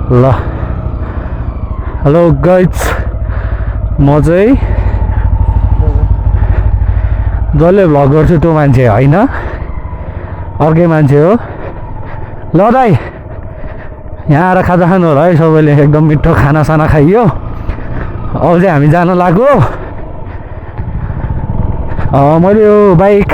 ल hello guys म चाहिँ जसले भ्लग गर्छु त्यो मान्छे होइन अर्कै मान्छे हो। ल दाइ यहाँ आएर खाजा खानु होला है सबैले, एकदम मिठो खानासाना खाइयो। अब चाहिँ हामी जान लाग्यो। मैले यो बाइक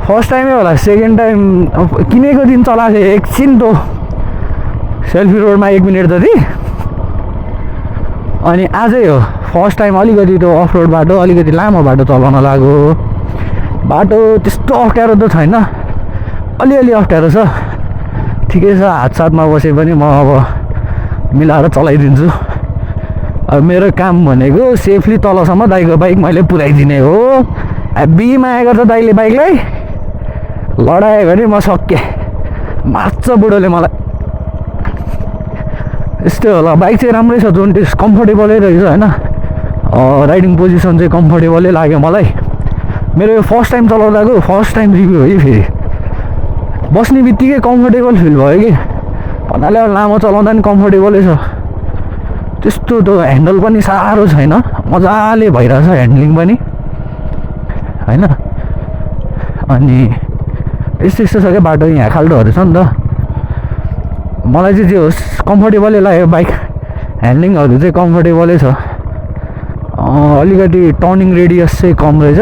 फर्स्ट टाइमै होला, सेकेन्ड टाइम किनेको दिन चलाएको थिएँ एकछिन तो सेल्फी रोडमा 1 मिनट जति, अनि आजै हो फर्स्ट टाइम अलिकति त्यो अफ रोड बाटो, अलिकति लामो बाटो चलाउन लाग्यो। बाटो त्यस्तो अप्ठ्यारो त छैन, अलिअलि अप्ठ्यारो छ, ठिकै छ। हातसाथमा बसे पनि म अब मिलाएर चलाइदिन्छु। अब मेरो काम भनेको सेफली तलसम्म दाइको बाइक मैले पुऱ्याइदिने हो। हेभी माया गर्छ दाइले बाइकलाई, लडायो भने म सकेँ, मार्छ बुढोले मलाई। यस्तै होला, बाइक चाहिँ राम्रै छ, जोन्टेस कम्फर्टेबलै रहेछ होइन। राइडिङ पोजिसन चाहिँ कम्फर्टेबलै लाग्यो मलाई। मेरो यो फर्स्ट टाइम चलाउँदाको फर्स्ट टाइम रिभ्यू हो कि, फेरि बस्ने बित्तिकै कम्फर्टेबल फिल भयो कि। भन्नाले लामो चलाउँदा नि कम्फर्टेबलै छ, त्यस्तो त ह्यान्डल पनि साह्रो छैन, मजाले भइरहेछ ह्यान्डलिङ पनि होइन। अनि यस्तो यस्तो छ क्या बाटो, यहाँ खाल्डोहरू छ नि त। मलाई चाहिँ जे होस् कम्फर्टेबलै लाग्यो, बाइक ह्यान्डलिङहरू चाहिँ कम्फर्टेबलै छ। अलिकति टर्निङ रेडियस चाहिँ कम रहेछ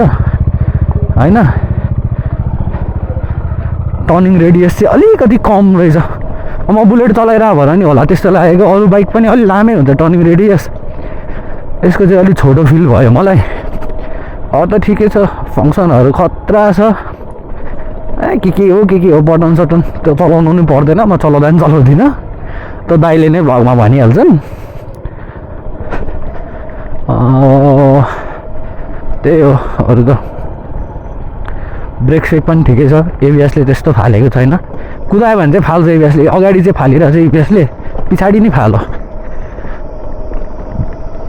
होइन, टर्निङ रेडियस चाहिँ अलिकति कम रहेछ। म बुलेट चलाइरहेको भएर नि होला त्यस्तो लागेको, अरू बाइक पनि अलिक लामै हुन्छ टर्निङ रेडियस, यसको चाहिँ अलिक छोटो फिल भयो मलाई। त ठिकै छ, फङ्सनहरू खतरा छ। के हो बटन सटन त्यो चलाउनु नि पर्दैन, म चलाउँदा पनि चलाउँदिनँ, त दाइले नै भ्लगमा भनिहाल्छन्। त्यही हो, अरू त ब्रेक सेक पनि ठिकै छ। एबिएसले त्यस्तो फालेको छैन, कुदायो भने चाहिँ फाल्छ एबिएसले, अगाडि चाहिँ फालिरहेछ एबिएसले, पछाडि नि फालो।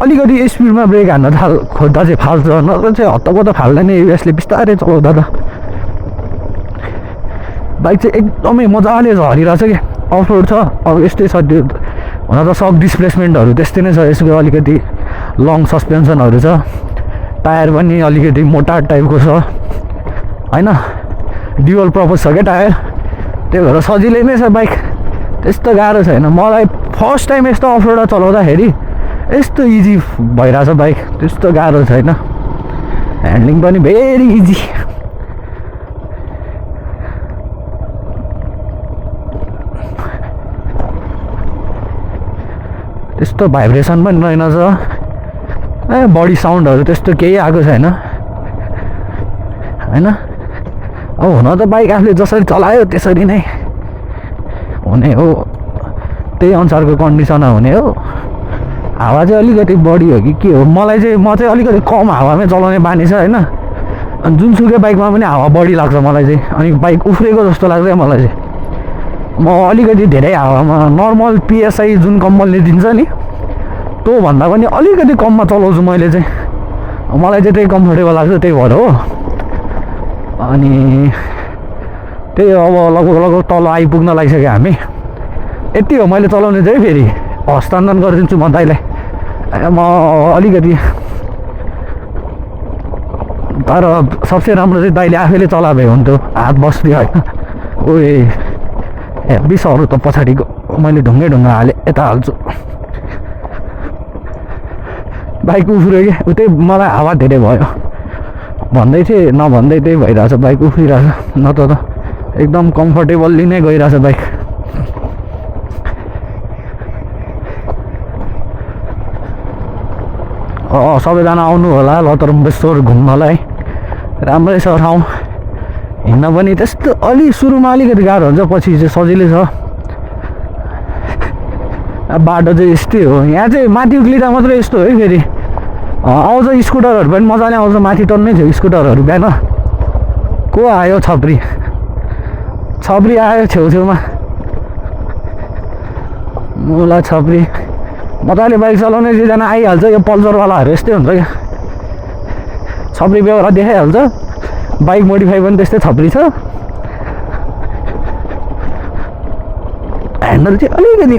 अलिकति स्पिडमा ब्रेक हान्न खोज्दा चाहिँ फाल्छ, नत्र चाहिँ हत्तपत्त फाल्दैन एबिएसले, बिस्तारै चलाउँदा त। बाइक चाहिँ एकदमै मजाले झरिरहेछ कि, अफ रोड छ। अब यस्तै छ त्यो, हुन त सक डिस्प्लेसमेन्टहरू त्यस्तै नै छ यसको, अलिकति लङ सस्पेन्सनहरू छ, टायर पनि अलिकति मोटा टाइपको छ होइन, ड्युअल पर्पज छ क्या टायर, त्यही भएर सजिलै नै छ बाइक, त्यस्तो गाह्रो छैन। मलाई फर्स्ट टाइम यस्तो अफ रोड चलाउँदाखेरि यस्तो इजी भइरहेछ बाइक, त्यस्तो गाह्रो छैन, ह्यान्डलिङ पनि भेरी इजी। त्यस्तो भाइब्रेसन पनि रहेनछ, बडी साउन्डहरू त्यस्तो केही आएको छैन होइन। अब हुन त बाइक आफूले जसरी चलायो त्यसरी नै हुने हो, त्यही अनुसारको कन्डिसन हुने हो। हावा चाहिँ अलिकति बढी हो कि के हो, म चाहिँ अलिकति कम हावामै चलाउने बानी छ होइन। अनि जुनसुकै बाइकमा पनि हावा बढी लाग्छ मलाई चाहिँ, अनि बाइक उफ्रेको जस्तो लाग्छ मलाई चाहिँ। म अलिकति धेरै हावामा नर्मल पिएसआई जुन कम्पनीले दिन्छ नि त्योभन्दा पनि अलिकति कममा चलाउँछु मैले चाहिँ, मलाई चाहिँ त्यही कम्फर्टेबल लाग्छ, त्यही भएर हो। अनि त्यही हो, अब लगभग तल आइपुग्न लागिसक्यो हामी, यति हो मैले चलाउने चाहिँ। फेरि हस्तान्तरण गरिदिन्छु म दाइलाई, म अलिकति, तर सबसे राम्रो चाहिँ दाइले आफैले चला भए हुन्थ्यो, हात बस्थ्यो होइन। ओए हेभी सहरू त पछाडिको मैले ढुङ्गै हालेँ, यता हाल्छु। बाइक उफ्रियो कि उतै, मलाई हावा धेरै भयो भन्दै थिएँ, नभन्दै त्यही भइरहेछ, बाइक उफ्रिरहेछ, न त एकदम कम्फर्टेबल्ली नै गइरहेछ बाइक। सबैजना आउनु होला लतरम्बेश्वर घुम्नलाई, राम्रै छ ठाउँ, हिँड्न पनि त्यस्तो अलि सुरुमा अलिकति गाह्रो हुन्छ, पछि चाहिँ सजिलै छ। बाटो चाहिँ यस्तै हो, यहाँ चाहिँ माथि उक्लिँदा मात्रै यस्तो है। फेरि आउँछ स्कुटरहरू पनि मजाले आउँछ, माथि टन्नै थियो स्कुटरहरू। बिहान को आयो, छपरी आयो छेउछेउमा, मुला छपरी। मजाले बाइक चलाउने जेजना आइहाल्छ, यो पल्सरवालाहरू यस्तै हुन्छ क्या, छपरी बेहोरा देखाइहाल्छ। बाइक मोडिफाई पनि त्यस्तै छपरी छ, ह्यान्डल चाहिँ अलिकति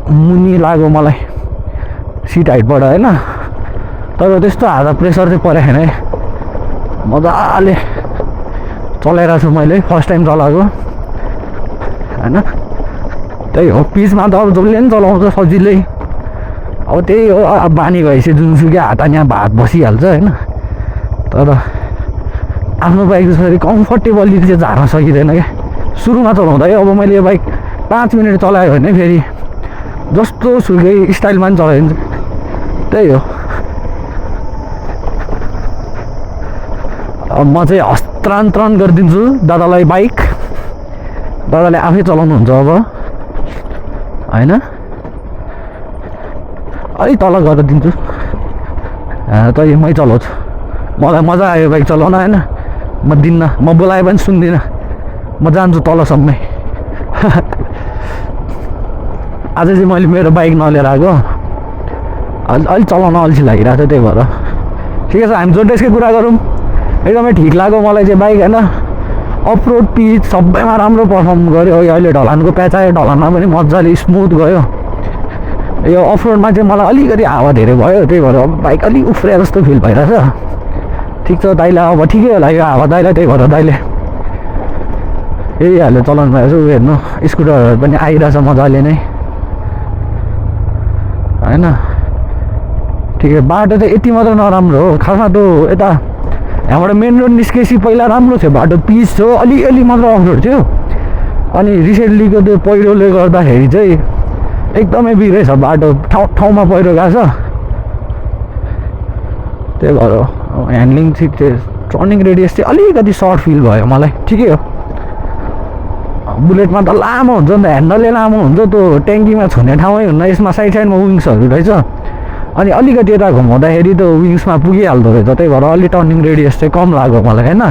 मुनि लाग्यो मलाई सिट हाइटबाट होइन तर त्यस्तो हात प्रेसर चाहिँ परेको छैन है मजाले चलाइरहेको छु मैले फर्स्ट टाइम चलाएको होइन त्यही हो पिचमा त अब जसले पनि चलाउँछ सजिलै अब त्यही हो अब बानी भएपछि जुनसुकै हात यहाँ भात बसिहाल्छ होइन तर आफ्नो बाइक जसरी कम्फर्टेबली चाहिँ झार्न सकिँदैन क्या सुरुमा चलाउँदा है अब मैले यो बाइक 5 मिनट चलायो भने फेरि जस्तो सुकै स्टाइलमा पनि चलाइदिन्छु त्यही हो अब म चाहिँ हस्तान्तरण गरिदिन्छु दादालाई बाइक दादाले आफै चलाउनुहुन्छ अब होइन अलिक तल गरेर दिन्छु तै मै चलाउँछु मलाई मजा आयो बाइक चलाउन होइन म दिन्न म बोलाए पनि सुन्दिनँ म जान्छु तलसम्मै आज चाहिँ मैले मेरो बाइक नलिएर आएको अलिक चलाउन अल्छी लागिरहेको छ त्यही भएर ठिकै छ हामी जोन्टेसकै कुरा गरौँ एकदमै ठिक लाग्यो मलाई चाहिँ बाइक होइन अफरोड पिच सबैमा राम्रो पर्फर्म गर्यो अहिले ढलानको प्याच आयो ढलानमा पनि मजाले स्मुथ गयो यो अफरोडमा चाहिँ मलाई अलिकति हावा धेरै भयो त्यही भएर बाइक अलिक उफ्रिया जस्तो फिल भइरहेछ ठिक छ दाइलाई अब ठिकै होला यो हावा दाइलाई त्यही भएर दाइले यही हाल्यो चलाउनु भएको छु हेर्नु स्कुटरहरू पनि आइरहेछ मजाले नै होइन ठिकै बाटो चाहिँ यति मात्र नराम्रो हो खासमा त यता यहाँबाट मेन रोड निस्केपछि पहिला राम्रो थियो बाटो पिच थियो अलिअलि मात्र अफरोड थियो अनि रिसेन्टलीको त्यो पहिरोले गर्दाखेरि चाहिँ एकदमै बिग्रेछ बाटो ठाउँमा पहिरो गएको छ त्यही भएर ह्यान्डलिङ ठिक थियो टर्निङ रेडियस चाहिँ अलिकति सर्ट फिल भयो मलाई ठिकै हो बुलेटमा त लामो हुन्छ नि त ह्यान्डलले लामो हुन्छ त्यो ट्याङ्कीमा छुने ठाउँै हुन्न यसमा साइड साइडमा विङ्सहरू रहेछ अनि अलिकति यता घुमाउँदाखेरि त्यो विङ्समा पुगिहाल्दो रहेछ त्यही भएर अलिक टर्निङ रेडियस चाहिँ कम लाग्यो मलाई होइन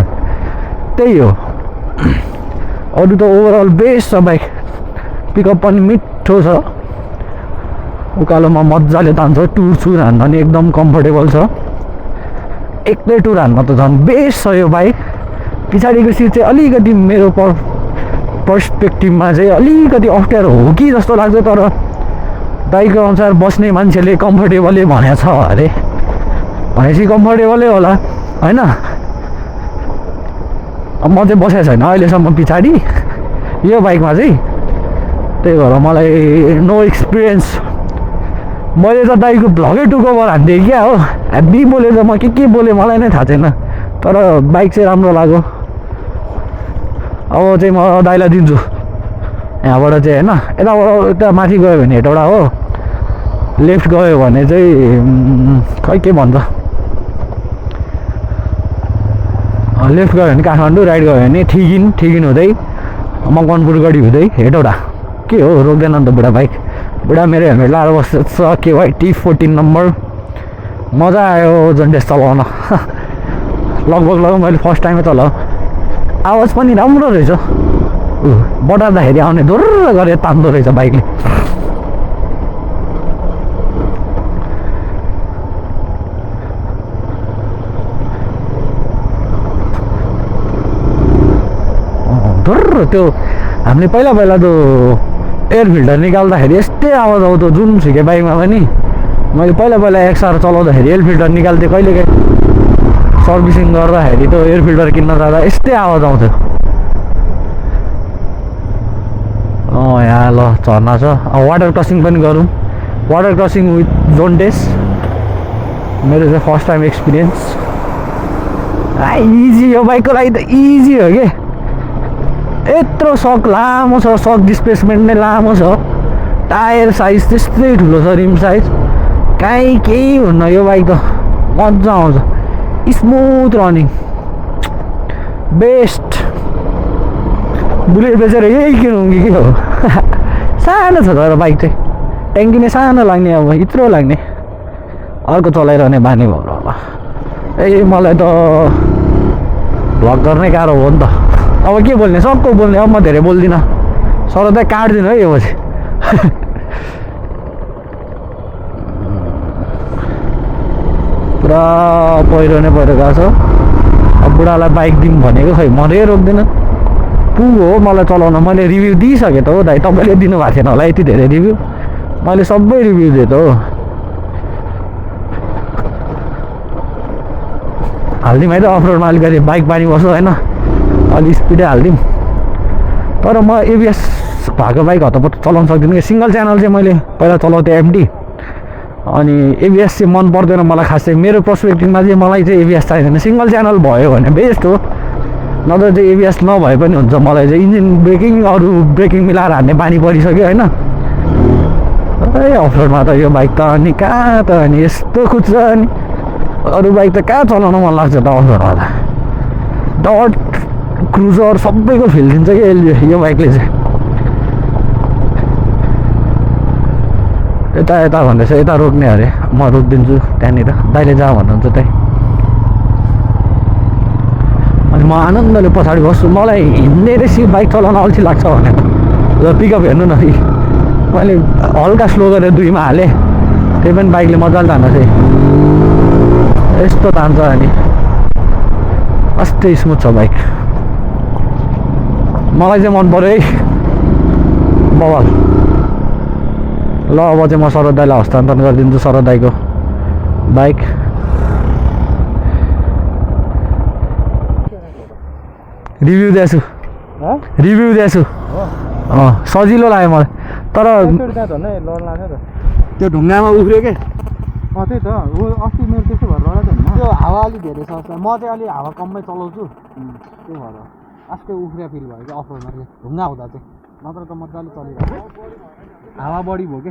त्यही हो अरू त ओभरअल बेस्ट छ बाइक पिकअप पनि मिठो छ उकालोमा मजाले तान्छ टुर सुर हान्न नि एकदम कम्फर्टेबल छ एक्लै टुर हान्न त झन् बेस्ट छ यो बाइक पछाडिको सिट चाहिँ अलिकति मेरो पर्सपेक्टिभमा चाहिँ अलिकति अप्ठ्यारो हो कि जस्तो लाग्छ तर बाइकको अनुसार बस्ने मान्छेले कम्फर्टेबलै भनेको छ अरे भनेपछि कम्फर्टेबलै होला होइन अब म चाहिँ बसेको छैन अहिलेसम्म पछाडि यो बाइकमा चाहिँ त्यही भएर मलाई नो एक्सपिरियन्स मैले त दाइको भ्लगै टुकोभर हान्थेँ क्या हो हेभी बोले त म के बोलेँ मलाई नै थाहा छैन तर बाइक चाहिँ राम्रो लाग्यो अब चाहिँ म दाइलाई दिन्छु यहाँबाट चाहिँ होइन यताबाट यता माथि गयो भने हेटौँडा हो लेफ्ट गयो भने चाहिँ खै के भन्छ लेफ्ट गयो भने काठमाडौँ राइट गयो भने ठिगिन हुँदै मकवानपुर गढी हुँदै हेटौँडा के हो रोक्दैन नि त बुढा बाइक बुढा मेरो हेलमेट लाएर बसेको छ KYT14 नम्बर मजा आयो जोन्टेस चलाउन लगभग मैले फर्स्ट टाइमै चलाएँ आवाज पनि राम्रो रहेछ बटार्दाखेरि आउने धुर्र गरेर तान्दो रहेछ बाइकले धुर्र त्यो हामीले पहिला त्यो एयर फिल्टर निकाल्दाखेरि यस्तै आवाज आउँथ्यो जुनसुकै बाइकमा पनि मैले पहिला XR चलाउँदाखेरि एयर फिल्टर निकाल्थेँ कहिलेकाहीँ सर्भिसिङ गर्दाखेरि त्यो एयर फिल्टर किन्न जाँदा यस्तै आवाज आउँथ्यो यहाँ ल झर्ना छ अब वाटर क्रसिङ पनि गरौँ वाटर क्रसिङ विथ जोन्टेस मेरो चाहिँ फर्स्ट टाइम एक्सपिरियन्स इजी यो बाइकको लागि त इजी हो कि यत्रो सक लामो छ सक डिस्प्लेसमेन्ट नै लामो छ टायर साइज त्यस्तै ठुलो छ रिम साइज काहीँ केही हुन्न यो बाइक त मजा आउँछ स्मुथ रनिङ बेस्ट बुलेट बेचेर यही किनौँ कि के हो सानो छ तर बाइक चाहिँ ट्याङ्की नै सानो लाग्ने अब यत्रो लाग्ने अर्को चलाइरहने बानी भयो होला ए मलाई त भ्लग गर्नै गाह्रो हो नि त अब के बोल्ने सबको बोल्ने अब म धेरै बोल्दिनँ सर त काट्दिनँ है यो पछि पुरा पहिरो नै पहिरो गएको छ अब बुढालाई बाइक दिउँ भनेको खै मनै रोक्दिनँ पु हो मलाई चलाउन मैले रिभ्यू दिइसकेँ त हो दाइ तपाईँले दिनुभएको थिएन होला यति धेरै रिभ्यू मैले सबै रिभ्यू दिएँ त हो हालिदिउँ है त अफरोडमा अलिकति बाइक पानी बस्छु होइन अलि स्पिडै हालिदिउँ तर म एबिएस भएको बाइक हतपत चलाउन सक्दिनँ कि सिङ्गल च्यानल चाहिँ मैले पहिला चलाउँथेँ एमडी अनि एबिएस चाहिँ मन पर्दैन मलाई खास चाहिँ मेरो पर्सपेक्टिभमा चाहिँ मलाई चाहिँ एबिएस चाहिँदैन सिङ्गल च्यानल भयो भने बेस्ट हो नत्र चाहिँ एबिएस नभए पनि हुन्छ मलाई चाहिँ इन्जिन ब्रेकिङ अरू ब्रेकिङ मिलाएर हान्ने बानी परिसक्यो होइन ए अफरोडमा त यो बाइक त अनि कहाँ त अनि यस्तो कुद्छ अनि अरू बाइक त कहाँ चलाउन मन लाग्छ त अफरोडमा त डट क्रुजर सबैको फिल दिन्छ कि यो बाइकले चाहिँ यता यता भन्दैछ यता रोक्ने अरे म रोकिदिन्छु त्यहाँनिर दाइले जा भन्नुहुन्छ त्यही अनि म आनन्दले पछाडि बस्छु मलाई हिँड्ने रेसी बाइक चलाउन अल्छी लाग्छ भने र पिकअप हेर्नु न मैले हल्का स्लो गरेर 2 मा हालेँ त्यही पनि बाइकले मजाले तान्छ यस्तो तान्छ अनि अस्ति स्मुथ छ बाइक मलाई चाहिँ मन पर्यो है बवाल ल अब चाहिँ म शरद दाइलाई हस्तान्तरण गरिदिन्छु शरद दाइको बाइक रिभ्यू दिएछु सजिलो लाग्यो मलाई तर त्यो ढुङ्गामा उफ्रियो के त्यही त अस्ति मेरो त्यस्तो भएर लडेको त्यो हावा अलिक धेरै छ म चाहिँ अलि हावा कममै चलाउँछु त्यही भएर आजकै उफ्रिया फिल भयो कि अफरोडमा चाहिँ ढुङ्गा हुँदा चाहिँ नत्र त मजाले चलिरहेको हावा बढी भयो के